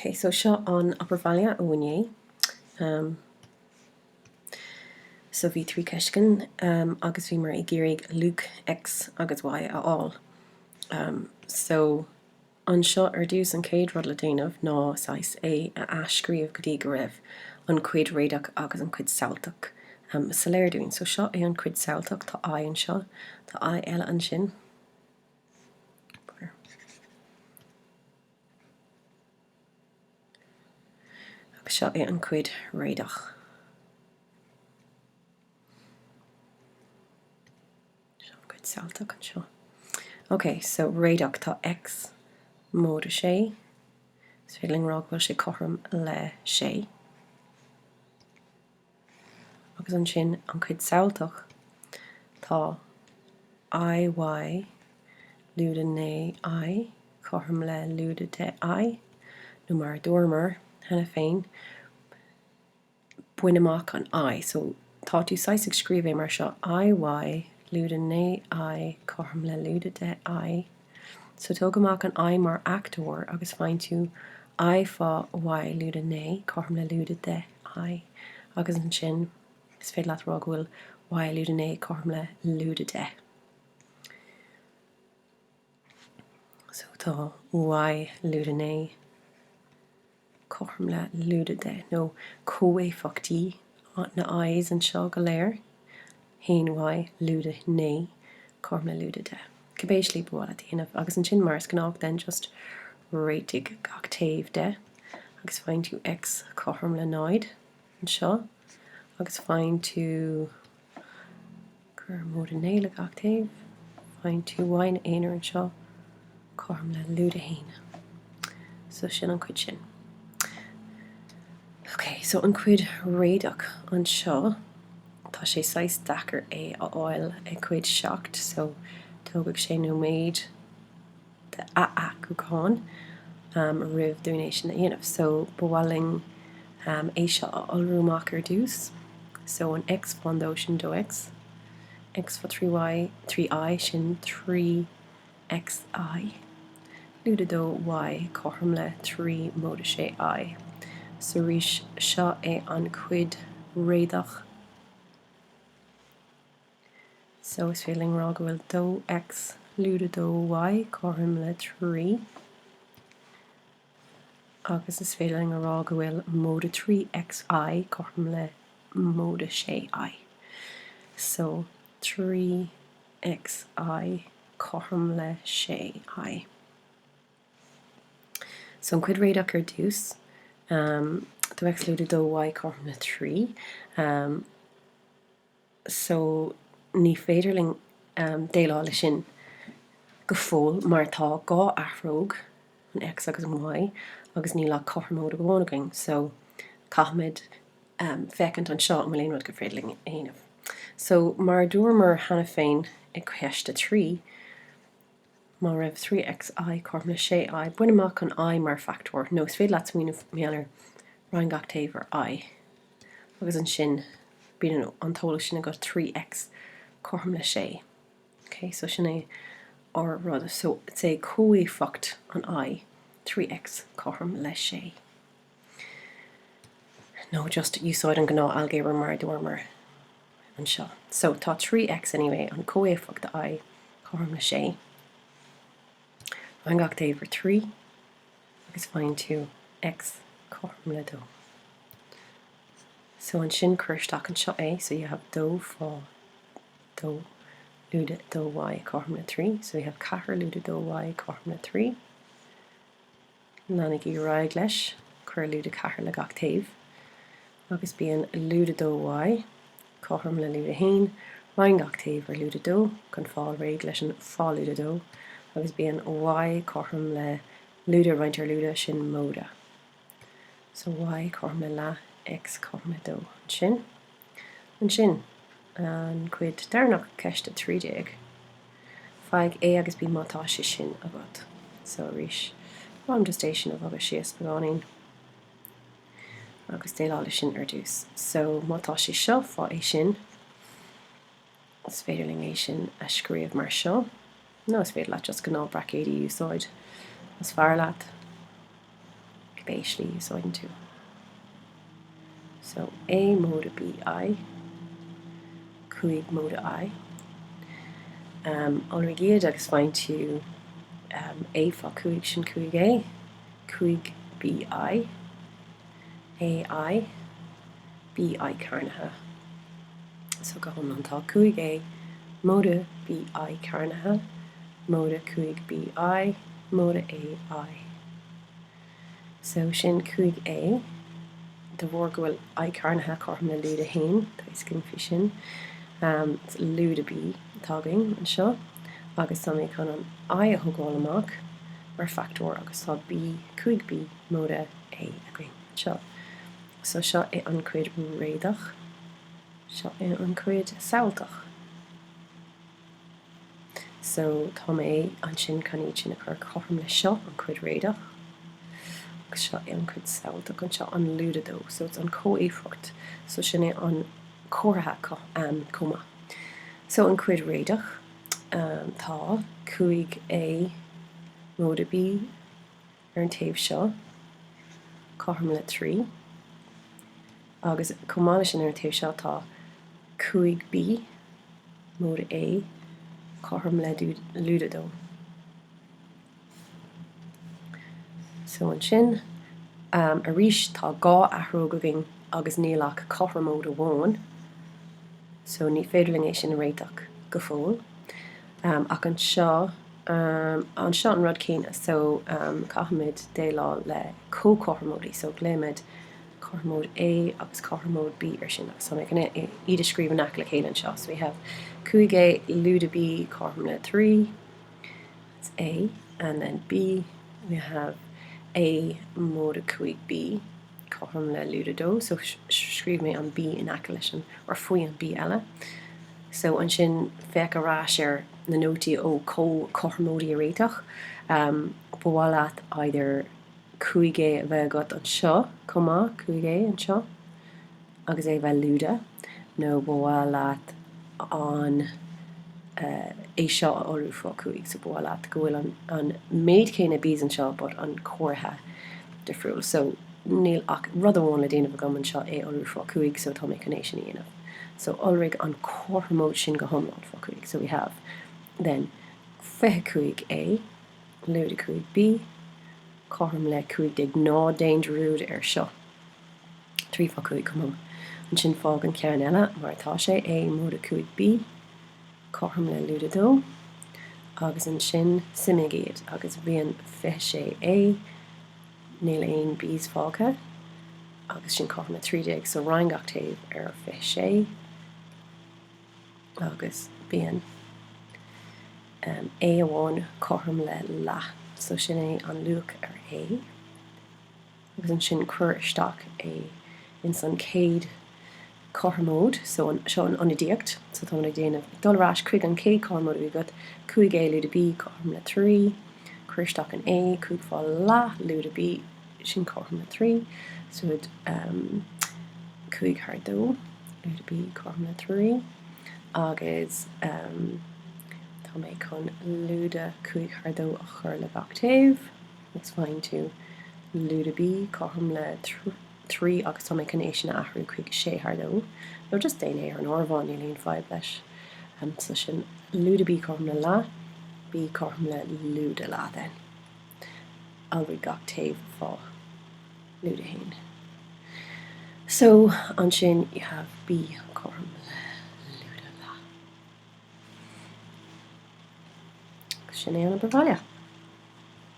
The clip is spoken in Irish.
Okay, so seo an Bhaile Uimhreacha. So bhí trí ceiscin agus bhí mar I gcéirigh Luke X agus Y a all. So an seo ar dús an céad rud le déanamh ná sais é a ascríomh go dtí go raibh an cuid réadach agus an cuid saoltach sa léirúin. So seo é an cuid saoltach tá I an seo, tá I eile an sin. Agus seo é an cuid réadach. Saoltach an seo. Okay, so réadach tá X mód a sé. Is féiling rá bhfuil sé cothrom le sé. Agus an sin an cuid saoltach tá IY lúda né I cothrom le lúda de I. nó mar dormar hena féin buin amach an I. So tá tú saisig scríomh mar seo IY lúda né I cothrom le lúda de I. So tóg amach an I mar actor agus fáin tú I fá Y lúda né cothrom le lúda de I. Agus an sin is féad leat rá bhfuil Y lúda né cothrom le lúda de. So tá Y lúda né cothrom le lúda de. No coimpléascacha na I's an seo go léir. Hain Y lúda né cothrom le lúda de. Cibéislí bhála dhéanamh agus an sin mars Gnáth den just réitigh gach taobh de. Agus fáin tú X cothrom le 9 an seo. Agus fáin tú gur mód a né le gach taobh. Fáin tú Y na éonar an seo cothrom le lúda hain. So sin an cuid sin. Okay, so an cuid réadach an seo tá sé 6 dachar é a áil ag cuid seacht, so tógadh sé nó méid de a goáin rih dúnéis sin a dhéanamh. So bhhaling é seo a olrúmach ar dús. So an X fandó sin 2X. X fa 3I sin 3XI. Lúda dó Y cothrom le 3 mód a sé I. So rís seo é an cuid réadach. So is féiling rá go bhfuil dó X lúda dó Y cothrom le 3. Agus is féiling rá go bhfuil mód a 3XI cothrom le mód a sé I. So 3XI cothrom le sé I. So an cuid réadach ar dús. Dó X lúda dó Y cothrom le 3. So ní féidirling déileála sin go fóil mar tá gá athróg an X agus an Y agus ní le cothrom go bhánaing. So caithmid fecant an seo am léon rud go féidirling éanamh. So mar dúrmar hena féin ag cheiste 3 mar raibh 3XI cothrom le sé I. Buin amach an I mar factor. No, is féad leat méanar rain gach taobh ar I. Agus an sin bíann an tóla sin a go 3X cothrom le sé. Okay, so sin é or rud. So it's a coimpléascacha an I 3X cothrom le sé. No, just úsáid an Gnáth algébar mar dormar an seo. So tá 3X anyway an coimpléascacha I cothrom le sé. Rain gach taobh ar 3 agus fáin tú X cothrom le 2. So an sin chuirteach an seo é, so you have dó fá dó lúda dó Y cothrom le 3. So you have cahar lúda dó Y cothrom le 3. Lánig I ráig leis chuir lúda cahar le gach taobh. Agus bíon lúda dó Y cothrom le lúda hain. Rain gach taobh ar lúda dó chun fáil réig leis an fá lúda dó. Agus bíon Y cothrom le lúda roinnt ar lúda sin móda. So Y cothrom le la X cothrom le dó. An sin an cuid dearnach ceiste 30. Feig é agus bí mátá sé sin agad. So rís I'm just éisian of agus síos begáin agus déileála sin ar dús. So mátá sé seo fá é sin is féidirling é sin a scríomh mar seo. No, is féidir leat just go ná bracéadaí úsáid as fear leat. basically assigned to. So A móda BI, cuig móda I. Olrigiad agus fine to A fa cuig sin cuig A, cuig BI, AI, BI carnatha. So go hon antá cuig A, móda BI carnatha, móda cuig BI, móda AI. So sin cuig A, de bhór gohfuil I carnatha corm le lúda hain, tá cin fi sin, lúda B tágaing an seo, agus tá mé chun an I a thugáil amach mar factor agus tá B cuig B móda A againg seo. So seo é an cuid réadach, seo é an cuid saoilteach. So tá mé an sin caníd sin a chur chom le seo an cuid réadach, agus seo é an cuid saoilteach an seo an lúda dó, so it's an coimpléascacha, so sin é an comhartha cuma. So an cuid réadach tá cuig A móda B ar an taobh seo, cothrom le 3, agus cumála sin ar an taobh seo tá cuig B móda A, cothrom le lúda dó. So an sin a rís tá gá athróg agin agus nílach cothrom móda bháin, so ní féidirling é sin réiteach go fóil. Ach an seo an rud céine, so caithimid dé lá le co-cothrom, so gléimid cothrom A agus cothrom B ar sin, so I'm going to iad scríb an ac le chéile an seo. So we have cuig A lúda B cothrom le 3, that's A, and then B we have A móda cuig B cothrom le lúda dó, so scríb mé an B in ac lei sin, or faoi an B eile. So an sin feic arás ar na nótaí ó co-cothrom réiteach, bhfuil either cuig A a bheith agat an seo, comma cuig A an seo, agus é bheith lúda, nó bhfuil an é seo a orú fá cuig, so bhfuil gohfuil an méid céine bís an seo, but an comhartha difriúil. So níl ach rud amháin le déanamh agam an seo é orú fá cuig, so tá mé connéisian dhéanamh. So olrig an cothrom sin go homláin fá cuig. So we have then feith cuig A, lúda cuig B, cothrom le cuig de gná daingerúd ar seo. 3 fá cuig cumam. An sin fág an ceann eile, mar tá sé A móda cuig B, cothrom le lúda dó, agus an sin simigéad, agus bhíon feith sé A, níl aon B's fága, agus sin cothrom le 3, so rangach taobh ar feith sé, agus bíon A amháin cothrom le la, so sin é an luach ar A, agus an sin cur isteach é in san céad cothrom, so seo an anadíocht, so tá mé déanamh dulrás chuig an céad cothrom we got cuig A lúda B cothrom le 3, cur isteach an A, cuig fá la lúda B sin cothrom le 3, so it cuig thar dó lúda B cothrom le 3, agus tá mé chun lúda cuig thar dó a chur le bach taobh, it's fine to lúda B cothrom le 3, agus tá mé connéisian athrú cuig sé thar dó, nó just déine ar an ormháin ní líon 5 leis. So sin lúda B cothrom le la, B cothrom le lúda la then. Alrí gach taobh fá lúda hain. So on sin you have B cothrom le lúda la. Sin é an Bhaile.